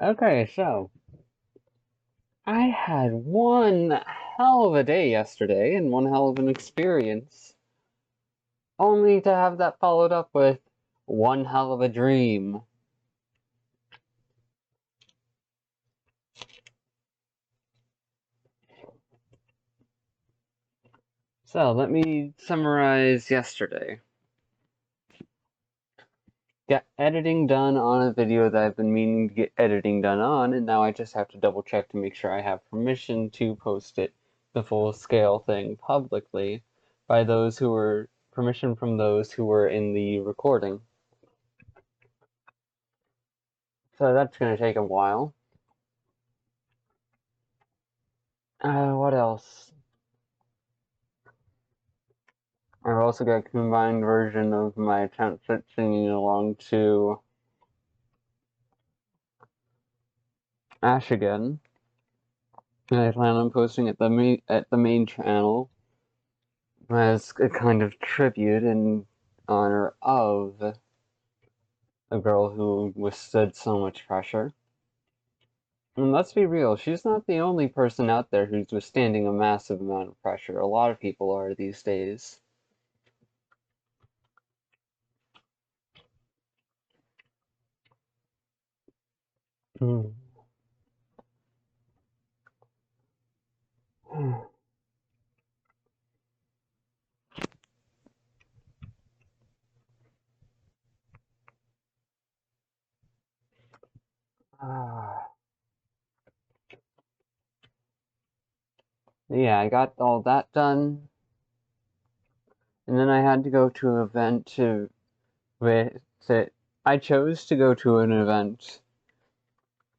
Okay, so I had one hell of a day yesterday and one hell of an experience, only to have that followed up with one hell of a dream. So let me summarize yesterday. Got editing done on a video that I've been meaning to get editing done on, and now I just have to double check to make sure I have permission to post it, the full scale thing, publicly by those who were permission from those who were in the recording. So that's gonna take a while. What else? I've also got a combined version of my attempt at singing along to Ash again. And I plan on posting at the main channel as a kind of tribute in honor of a girl who withstood so much pressure. And let's be real, she's not the only person out there who's withstanding a massive amount of pressure. A lot of people are these days. Hmm. Yeah, I got all that done. And then I had to go to an event I chose to go to an event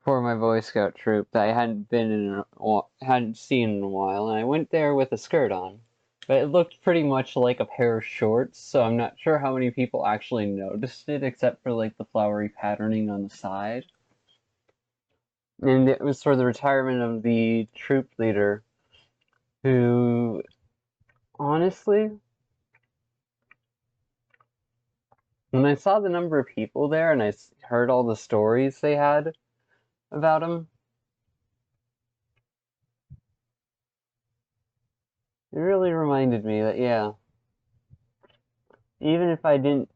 for my Boy Scout troop that I hadn't seen in a while, and I went there with a skirt on. But it looked pretty much like a pair of shorts, so I'm not sure how many people actually noticed it, except for like the flowery patterning on the side. And it was for the retirement of the troop leader, who, honestly, when I saw the number of people there and I heard all the stories they had about him, it really reminded me that, yeah, even if I didn't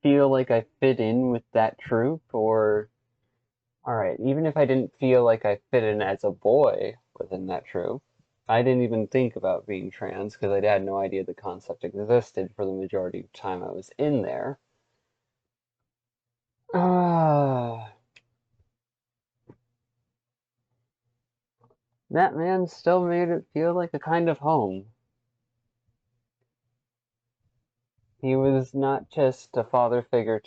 feel like I fit in with that troop, alright, even if I didn't feel like I fit in as a boy within that troop, I didn't even think about being trans because I had no idea the concept existed for the majority of the time I was in there. That man still made it feel like a kind of home. He was not just a father figure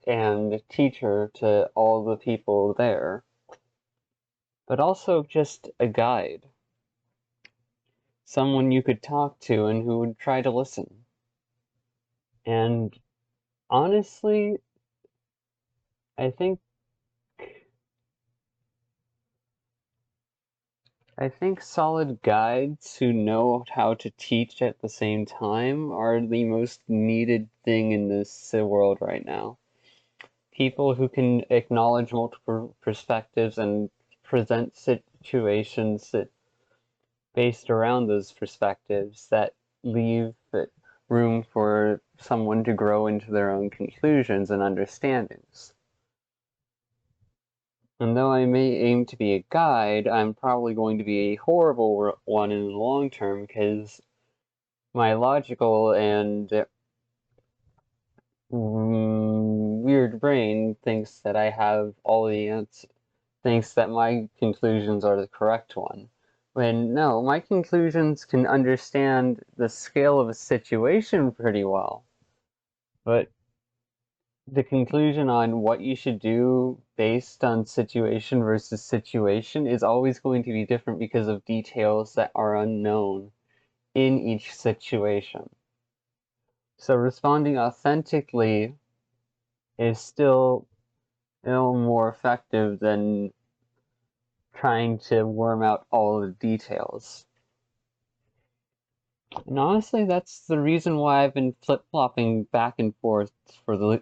and teacher to all the people there, but also just a guide. Someone you could talk to and who would try to listen. And honestly, I think solid guides who know how to teach at the same time are the most needed thing in this world right now. People who can acknowledge multiple perspectives and present situations that based around those perspectives that leave room for someone to grow into their own conclusions and understandings. And though I may aim to be a guide, I'm probably going to be a horrible one in the long term because my logical and weird brain thinks that I have all the answers, thinks that my conclusions are the correct one. When no, my conclusions can understand the scale of a situation pretty well. But the conclusion on what you should do based on situation versus situation is always going to be different because of details that are unknown in each situation. So responding authentically is still more effective than trying to worm out all the details. And honestly, that's the reason why I've been flip-flopping back and forth for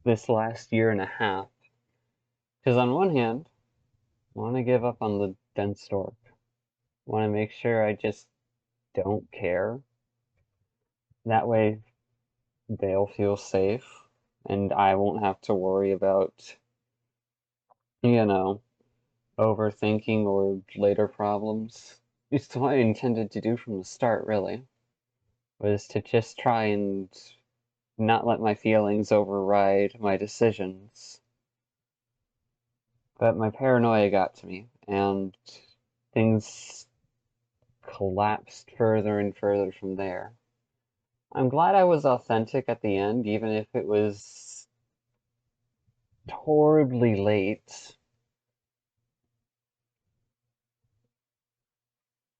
this last year and a half. Because on one hand, I want to give up on the dense dork. I want to make sure I just don't care. That way, they'll feel safe, and I won't have to worry about, you know, overthinking or later problems. It's what I intended to do from the start, really, was to just try and not let my feelings override my decisions. But my paranoia got to me, and things collapsed further and further from there. I'm glad I was authentic at the end, even if it was horribly late.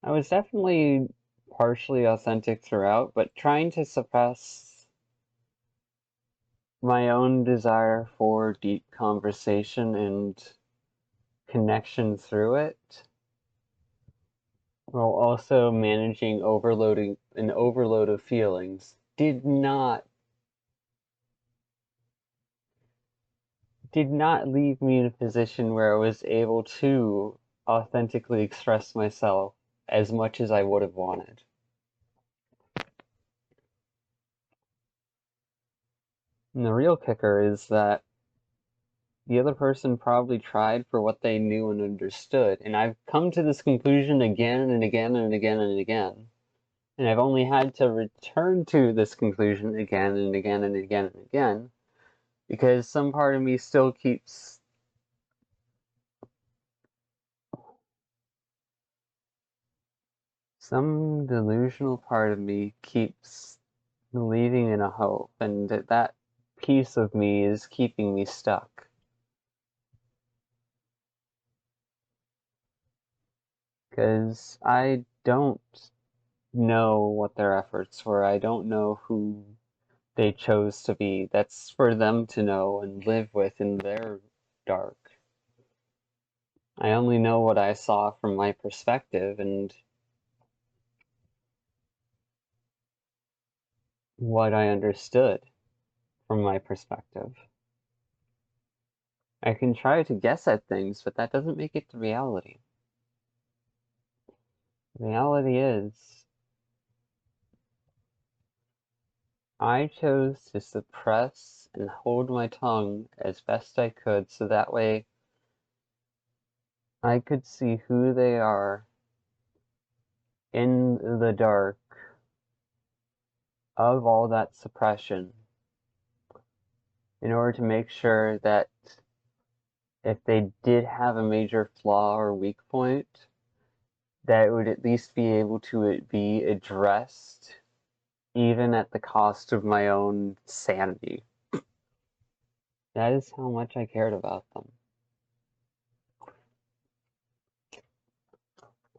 I was definitely partially authentic throughout, but trying to suppress my own desire for deep conversation and connection through it, while also managing overloading an overload of feelings, did not leave me in a position where I was able to authentically express myself as much as I would have wanted. And the real kicker is that the other person probably tried for what they knew and understood, and I've come to this conclusion again and again and again and again. And I've only had to return to this conclusion again and again and again and again because some part of me still keeps some delusional part of me keeps believing in a hope, and that piece of me is keeping me stuck. Because I don't know what their efforts were. I don't know who they chose to be. That's for them to know and live with in their dark. I only know what I saw from my perspective and what I understood from my perspective. I can try to guess at things, but that doesn't make it the reality. The reality is, I chose to suppress and hold my tongue as best I could so that way I could see who they are in the dark of all that suppression in order to make sure that if they did have a major flaw or weak point, that it would at least be able to be addressed even at the cost of my own sanity. That is how much I cared about them.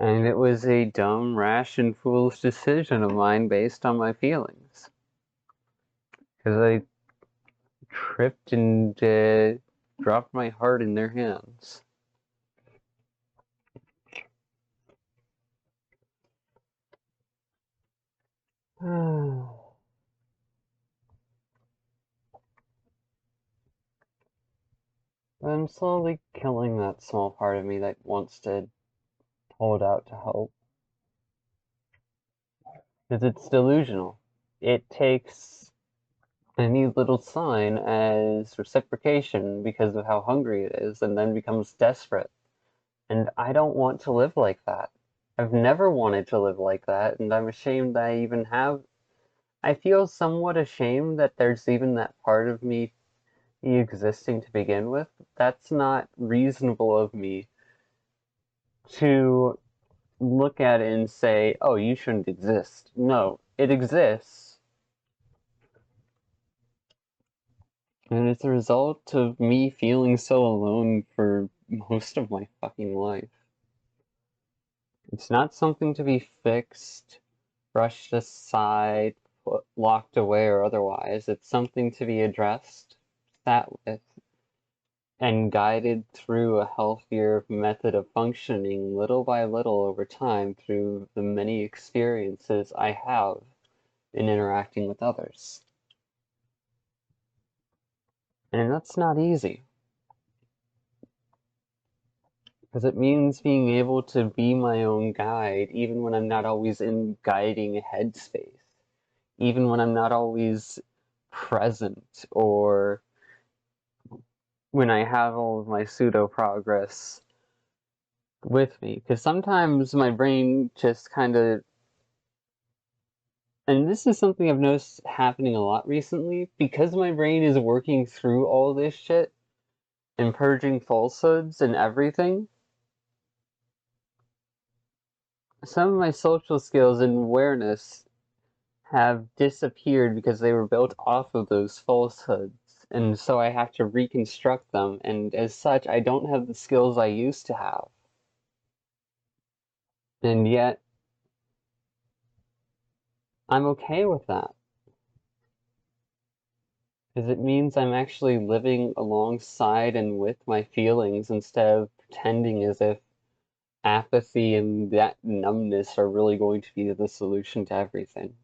And it was a dumb, rash, and foolish decision of mine based on my feelings. Because I tripped and dropped my heart in their hands. But I'm slowly killing that small part of me that wants to hold out to hope. Because it's delusional. It takes any little sign as reciprocation because of how hungry it is, and then becomes desperate. And I don't want to live like that. I've never wanted to live like that, and I'm ashamed that I even have. I feel somewhat ashamed that there's even that part of me existing to begin with. That's not reasonable of me to look at it and say, oh, you shouldn't exist. No, it exists. And it's a result of me feeling so alone for most of my fucking life. It's not something to be fixed, brushed aside, locked away, or otherwise. It's something to be addressed, sat with, and guided through a healthier method of functioning little by little over time through the many experiences I have in interacting with others. And that's not easy, because it means being able to be my own guide even when I'm not always in guiding headspace, even when I'm not always present, or when I have all of my pseudo progress with me. Because sometimes my brain just kind of, and this is something I've noticed happening a lot recently, because my brain is working through all this shit and purging falsehoods and everything. Some of my social skills and awareness have disappeared because they were built off of those falsehoods. And so I have to reconstruct them, and as such, I don't have the skills I used to have. And yet, I'm okay with that, because it means I'm actually living alongside and with my feelings instead of pretending as if apathy and that numbness are really going to be the solution to everything.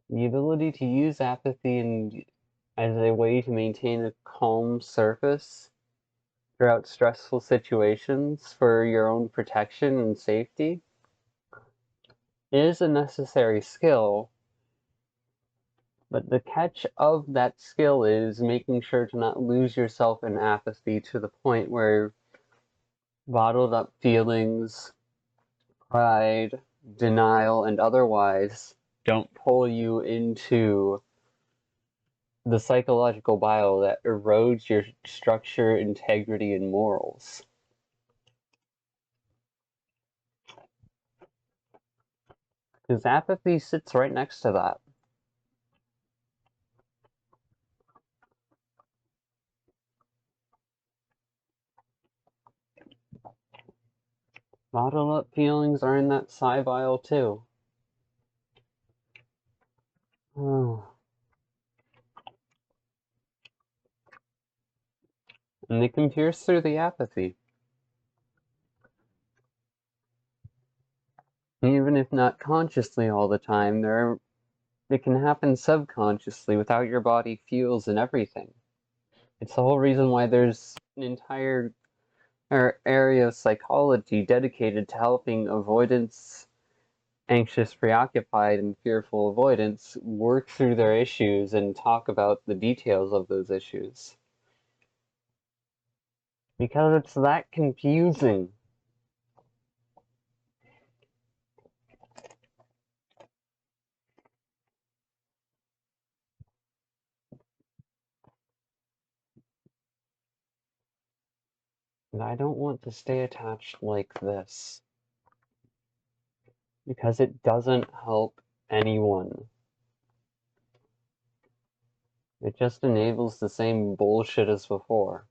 The ability to use apathy as a way to maintain a calm surface throughout stressful situations for your own protection and safety is a necessary skill, but the catch of that skill is making sure to not lose yourself in apathy to the point where bottled up feelings, pride, denial, and otherwise don't pull you into the psychological bile that erodes your structure, integrity, and morals. Because apathy sits right next to that. Bottled up feelings are in that side bile too. Oh. And they can pierce through the apathy. Even if not consciously all the time, it can happen subconsciously without your body feels and everything. It's the whole reason why there's an entire area of psychology dedicated to helping avoidance, anxious, preoccupied, and fearful avoidance work through their issues and talk about the details of those issues. Because it's that confusing. And I don't want to stay attached like this. Because it doesn't help anyone. It just enables the same bullshit as before.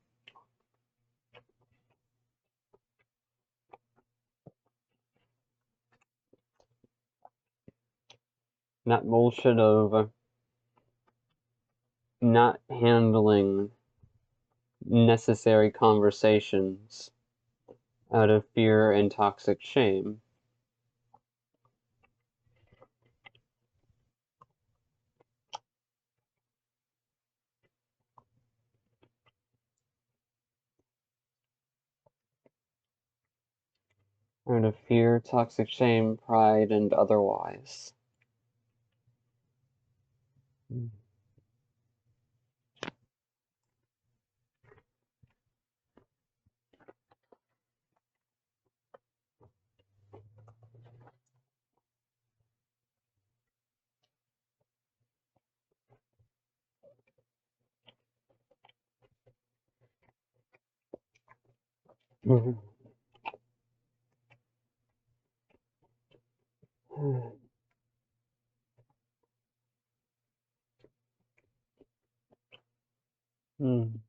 That bullshit of not handling necessary conversations out of fear and toxic shame. Out of fear, toxic shame, pride, and otherwise. Mm.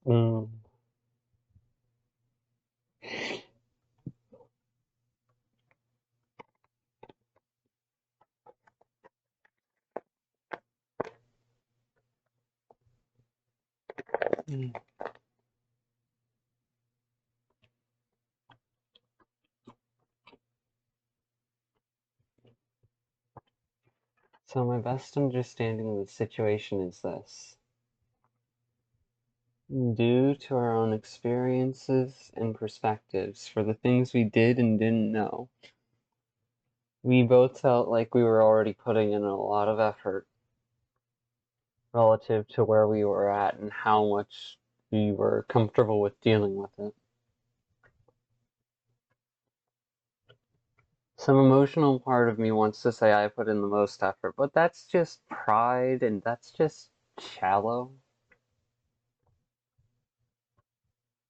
Mm. Mm. So my best understanding of the situation is this. Due to our own experiences and perspectives for the things we did and didn't know, we both felt like we were already putting in a lot of effort relative to where we were at and how much we were comfortable with dealing with it. Some emotional part of me wants to say I put in the most effort, but that's just pride and that's just shallow.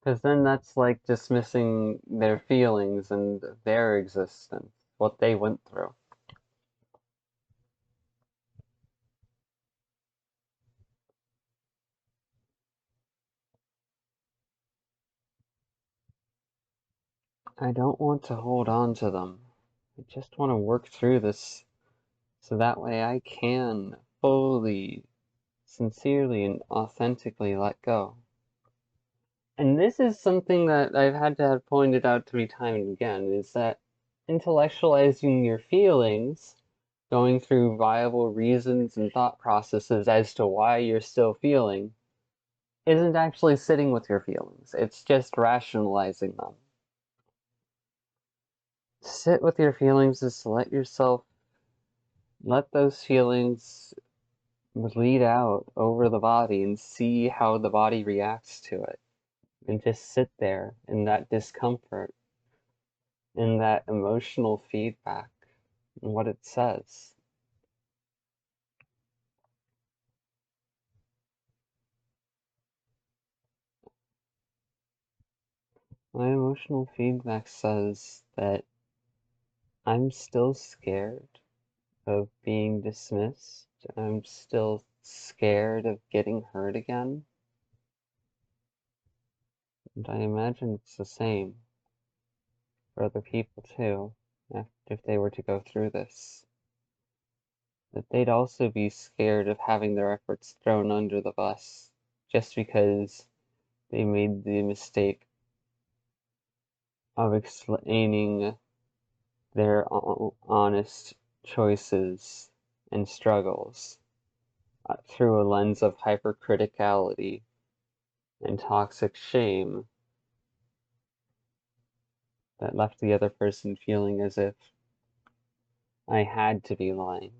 Because then that's like dismissing their feelings and their existence, what they went through. I don't want to hold on to them. I just want to work through this so that way I can fully, sincerely, and authentically let go. And this is something that I've had to have pointed out to me time and again, is that intellectualizing your feelings, going through viable reasons and thought processes as to why you're still feeling, isn't actually sitting with your feelings. It's just rationalizing them. Sit with your feelings is to let those feelings bleed out over the body and see how the body reacts to it. And just sit there in that discomfort, in that emotional feedback, and what it says. My emotional feedback says that I'm still scared of being dismissed. I'm still scared of getting hurt again. And I imagine it's the same for other people too, if they were to go through this. That they'd also be scared of having their efforts thrown under the bus just because they made the mistake of explaining their honest choices and struggles through a lens of hypercriticality and toxic shame that left the other person feeling as if I had to be lying.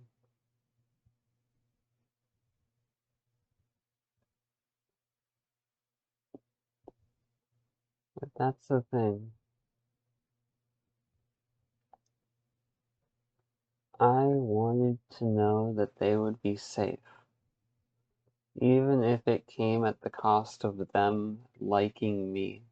But that's the thing. I wanted to know that they would be safe, even if it came at the cost of them liking me.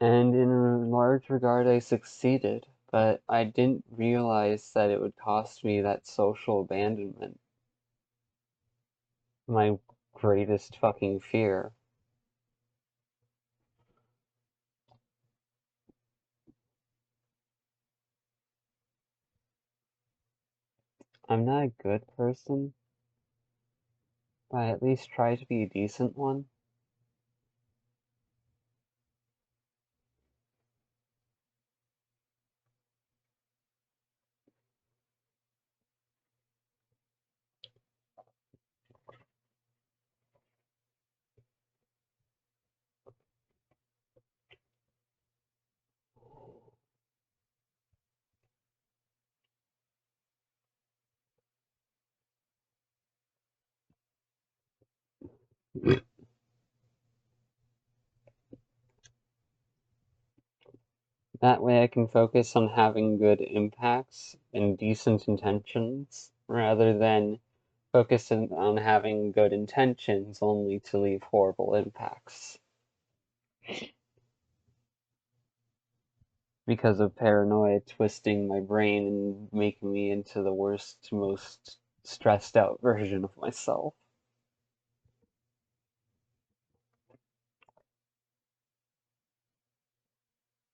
And in a large regard, I succeeded, but I didn't realize that it would cost me that social abandonment. My greatest fucking fear. I'm not a good person, but I at least try to be a decent one. That way I can focus on having good impacts and decent intentions, rather than focusing on having good intentions only to leave horrible impacts. Because of paranoia twisting my brain and making me into the worst, most stressed out version of myself.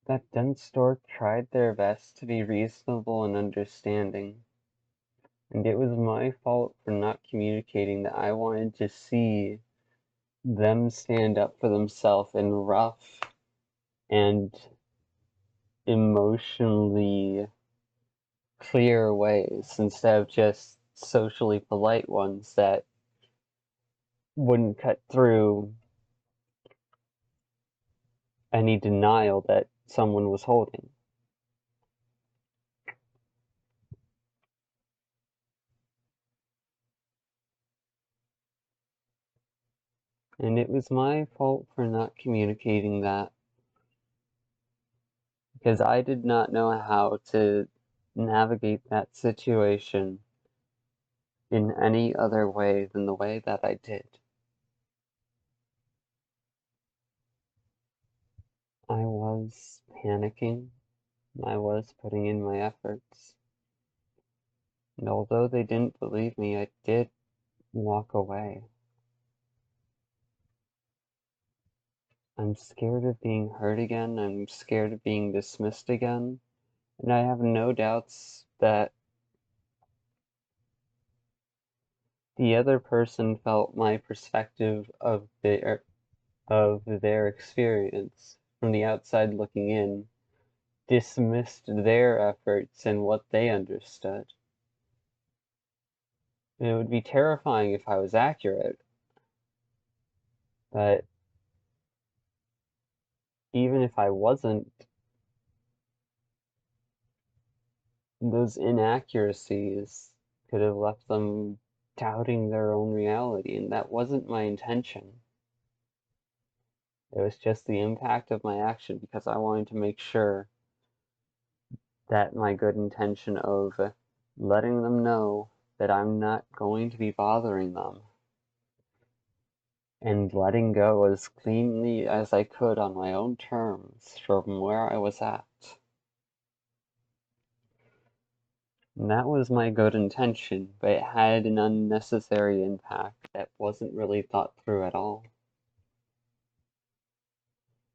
That dense stork tried their best to be reasonable and understanding, and it was my fault for not communicating that I wanted to see them stand up for themselves in rough and emotionally clear ways instead of just socially polite ones that wouldn't cut through any denial that someone was holding. And it was my fault for not communicating that, because I did not know how to navigate that situation in any other way than the way that I did. I was panicking. I was putting in my efforts. And although they didn't believe me, I did walk away. I'm scared of being hurt again. I'm scared of being dismissed again. And I have no doubts that the other person felt my perspective of their experience from the outside looking in, dismissed their efforts and what they understood. And it would be terrifying if I was accurate, but even if I wasn't, those inaccuracies could have left them doubting their own reality, and that wasn't my intention. It was just the impact of my action because I wanted to make sure that my good intention of letting them know that I'm not going to be bothering them and letting go as cleanly as I could on my own terms from where I was at. And that was my good intention, but it had an unnecessary impact that wasn't really thought through at all.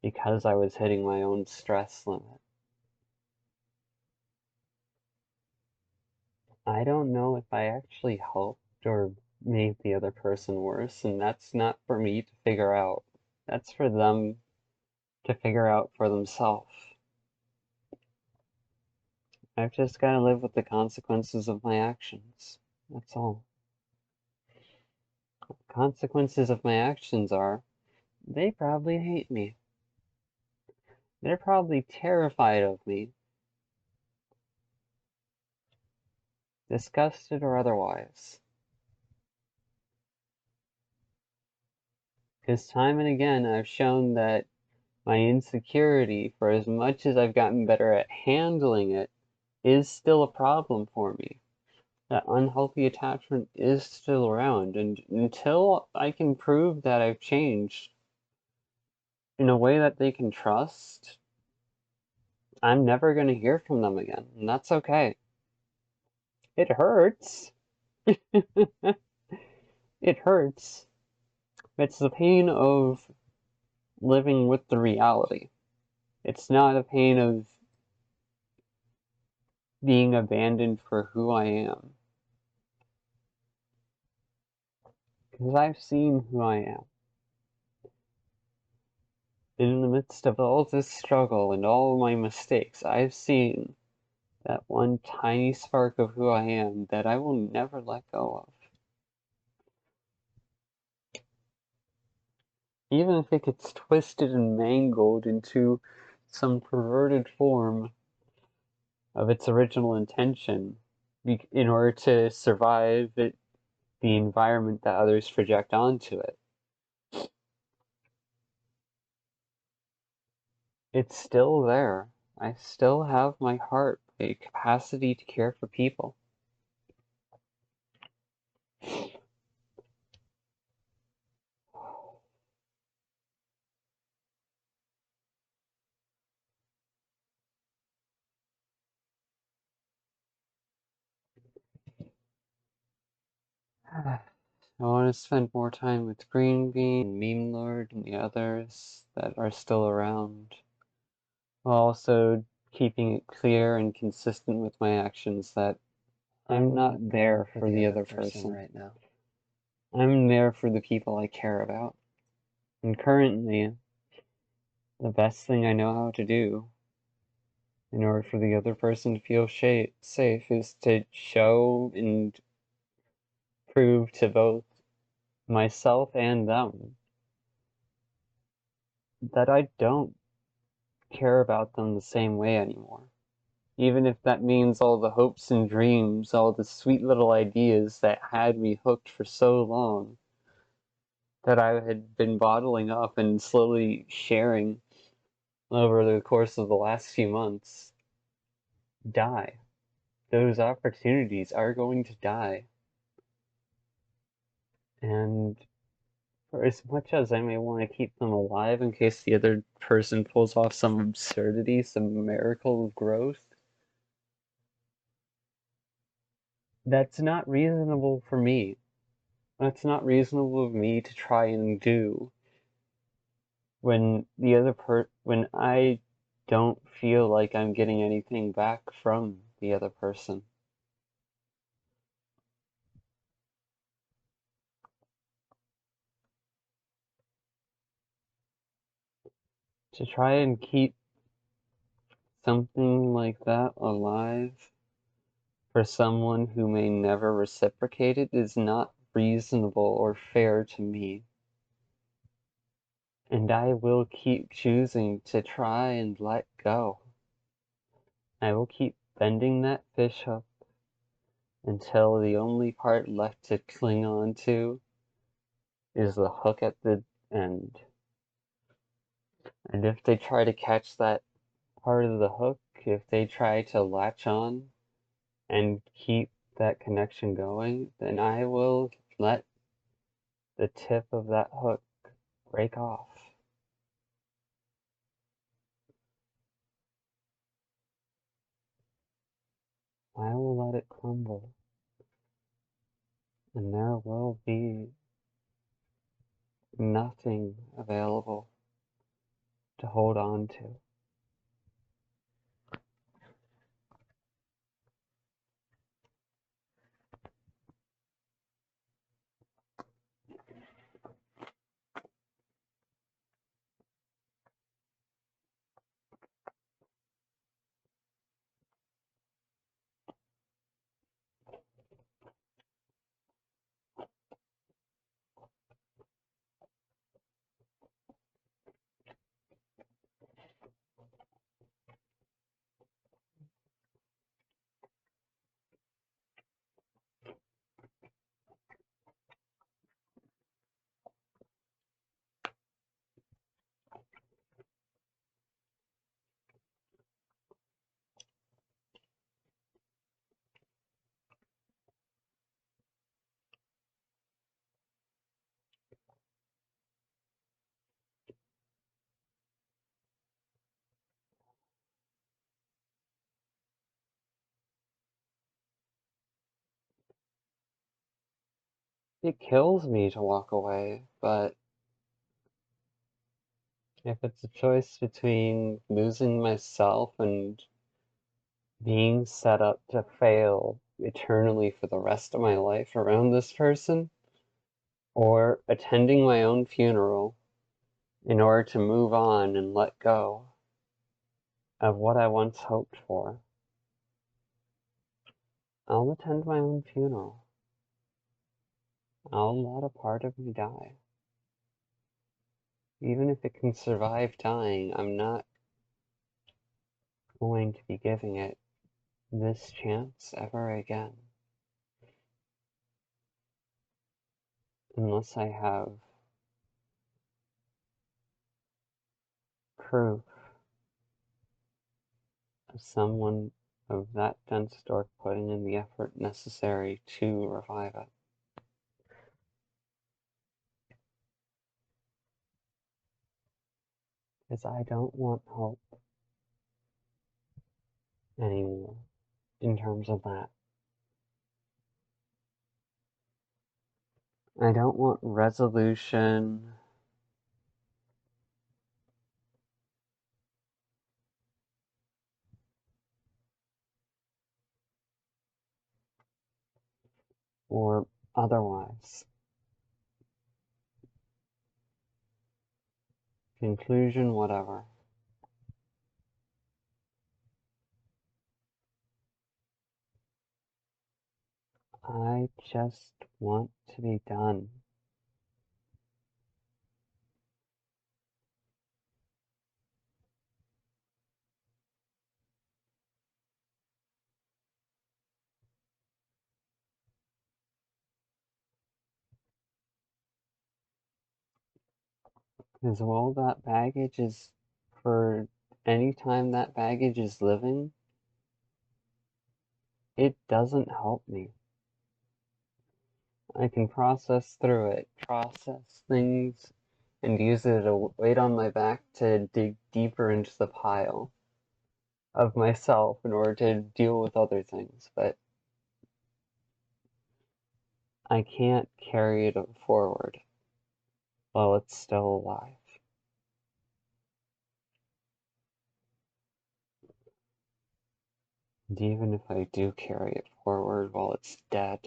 Because I was hitting my own stress limit. I don't know if I actually helped or made the other person worse, and that's not for me to figure out. That's for them to figure out for themselves. I've just got to live with the consequences of my actions. That's all. The consequences of my actions are they probably hate me. They're probably terrified of me, disgusted or otherwise. Because time and again I've shown that my insecurity, for as much as I've gotten better at handling it, is still a problem for me. That unhealthy attachment is still around, and until I can prove that I've changed in a way that they can trust, I'm never going to hear from them again, and that's okay. It hurts. It hurts. It's the pain of living with the reality. It's not a pain of being abandoned for who I am. Because I've seen who I am. And in the midst of all this struggle and all my mistakes, I've seen that one tiny spark of who I am that I will never let go of. Even if it gets twisted and mangled into some perverted form of its original intention in order to survive the environment that others project onto it. It's still there. I still have my heart, a capacity to care for people. I want to spend more time with Green Bean, Meme Lord, and the others that are still around, while also keeping it clear and consistent with my actions that I'm not there for the other person right now. I'm there for the people I care about. And currently, the best thing I know how to do in order for the other person to feel safe is to show and prove to both myself and them that I don't care about them the same way anymore. Even if that means all the hopes and dreams, all the sweet little ideas that had me hooked for so long, that I had been bottling up and slowly sharing over the course of the last few months, die. Those opportunities are going to die. And for as much as I may want to keep them alive in case the other person pulls off some absurdity, some miracle of growth, that's not reasonable for me. That's not reasonable of me to try and do when when I don't feel like I'm getting anything back from the other person. To try and keep something like that alive for someone who may never reciprocate it is not reasonable or fair to me. And I will keep choosing to try and let go. I will keep bending that fish up until the only part left to cling on to is the hook at the end. And if they try to catch that part of the hook, if they try to latch on and keep that connection going, then I will let the tip of that hook break off. I will let it crumble. And there will be nothing available to hold on to. It kills me to walk away, but if it's a choice between losing myself and being set up to fail eternally for the rest of my life around this person, or attending my own funeral in order to move on and let go of what I once hoped for, I'll attend my own funeral. I'll let a part of me die. Even if it can survive dying, I'm not going to be giving it this chance ever again. Unless I have proof of someone of that dense dork putting in the effort necessary to revive it. Because I don't want hope anymore in terms of that. I don't want resolution. Or otherwise. Conclusion, whatever. I just want to be done. Because all that baggage is for any time that baggage is living, it doesn't help me. I can process through it, process things, and use it as a weight on my back to dig deeper into the pile of myself in order to deal with other things, but I can't carry it forward while it's still alive. And even if I do carry it forward while it's dead,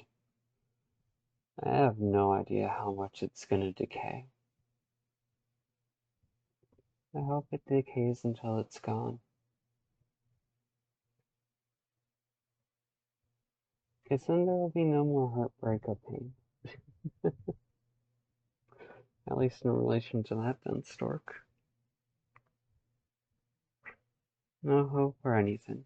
I have no idea how much it's gonna decay. I hope it decays until it's gone. Because then there will be no more heartbreak or pain. At least in relation to that then, Stork. No hope or anything.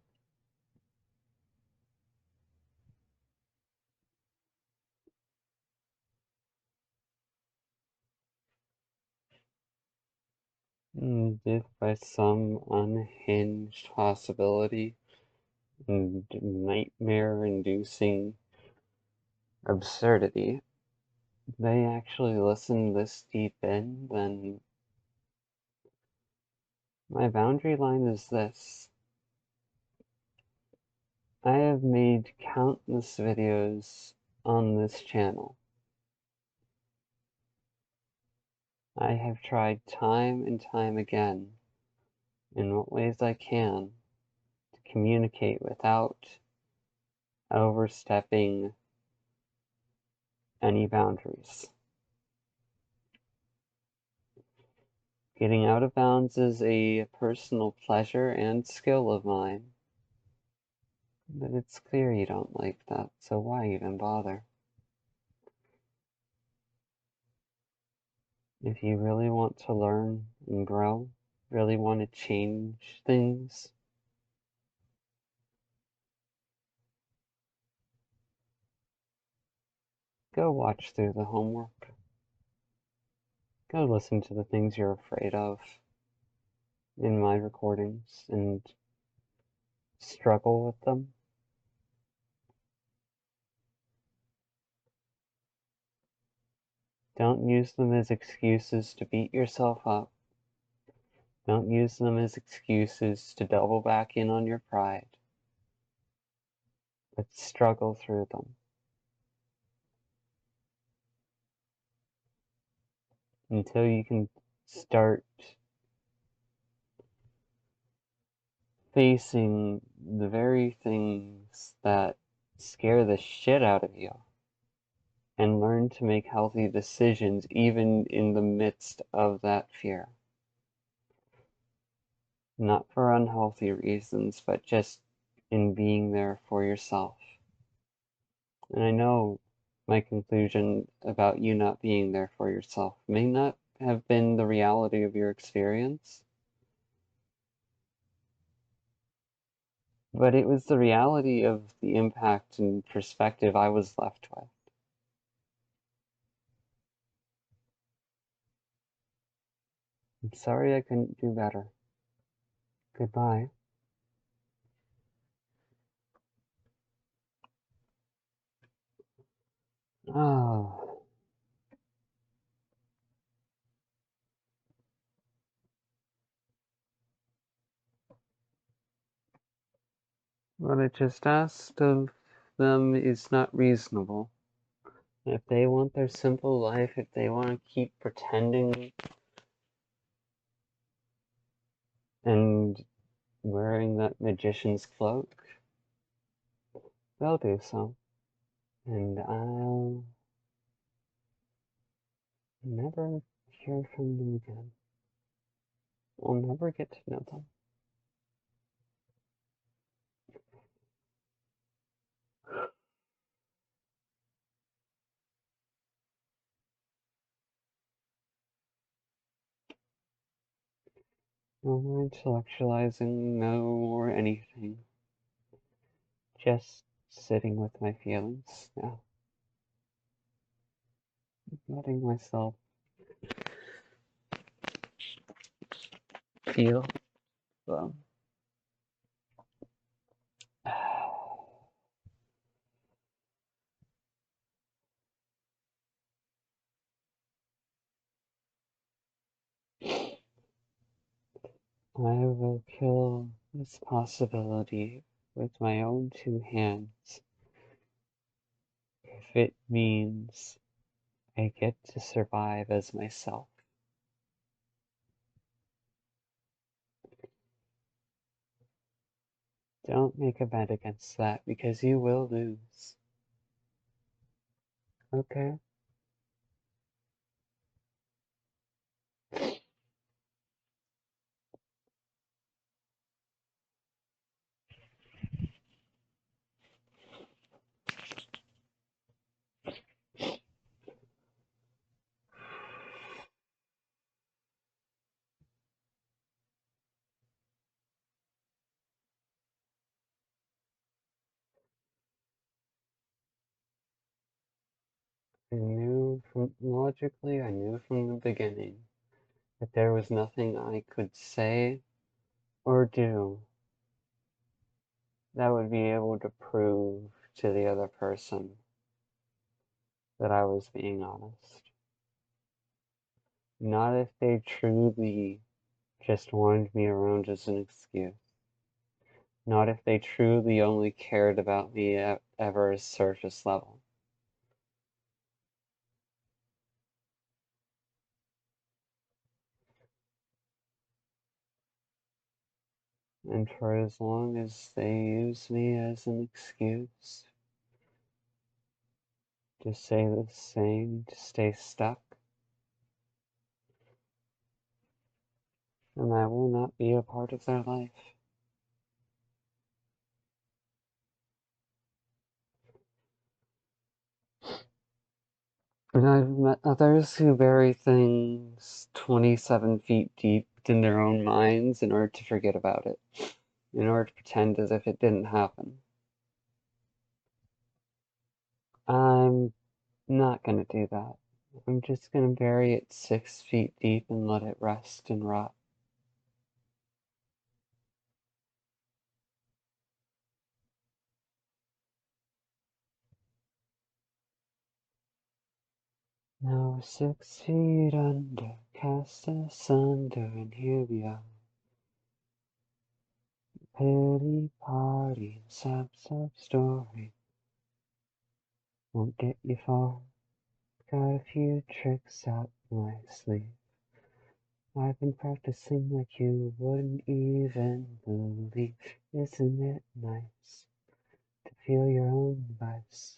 And if by some unhinged possibility and nightmare-inducing absurdity, they actually listen this deep in, then my boundary line is this. I have made countless videos on this channel. I have tried time and time again, in what ways I can, to communicate without overstepping any boundaries. Getting out of bounds is a personal pleasure and skill of mine, but it's clear you don't like that, so why even bother? If you really want to learn and grow, really want to change things, go watch through the homework. Go listen to the things you're afraid of in my recordings and struggle with them. Don't use them as excuses to beat yourself up. Don't use them as excuses to double back in on your pride, but struggle through them until you can start facing the very things that scare the shit out of you and learn to make healthy decisions even in the midst of that fear. Not for unhealthy reasons, but just in being there for yourself. And I know my conclusion about you not being there for yourself may not have been the reality of your experience, but it was the reality of the impact and perspective I was left with. I'm sorry I couldn't do better. Goodbye. Oh, what I just asked of them is not reasonable. If they want their simple life, if they want to keep pretending and wearing that magician's cloak, they'll do so. And I'll never hear from them again. I'll never get to know them. No more intellectualizing, no more anything. Just sitting with my feelings now. Letting myself feel them. I will kill this possibility with my own two hands if it means I get to survive as myself. Don't make a bet against that because you will lose. Okay? Logically, I knew from the beginning that there was nothing I could say or do that would be able to prove to the other person that I was being honest. Not if they truly just wanted me around as an excuse. Not if they truly only cared about me at ever surface level. And for as long as they use me as an excuse to say the same, to stay stuck, then I will not be a part of their life. And I've met others who bury things 27 feet deep in their own minds in order to forget about it, in order to pretend as if it didn't happen. I'm not gonna do that. I'm just gonna bury it 6 feet deep and let it rest and rot. Now we're 6 feet under, cast asunder, and here we are. Pity party, sap story. Won't get you far. Got a few tricks up my sleeve. I've been practicing like you wouldn't even believe. Isn't it nice to feel your own vice?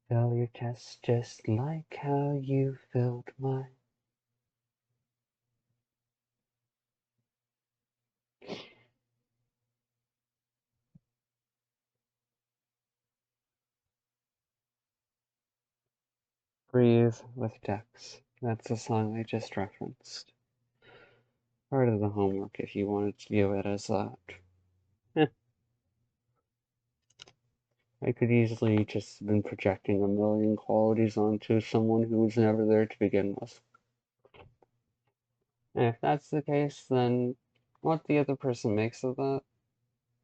Fill your chest just like how you filled mine. Breathe with Dex. That's the song I just referenced. Part of the homework if you wanted to view it as that. I could easily just have been projecting a million qualities onto someone who was never there to begin with. And if that's the case, then what the other person makes of that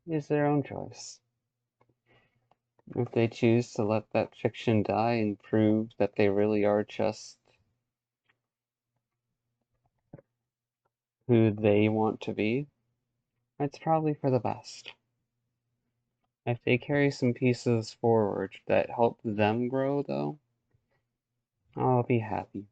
is their own choice. If they choose to let that fiction die and prove that they really are just who they want to be, it's probably for the best. If they carry some pieces forward that help them grow, though, I'll be happy.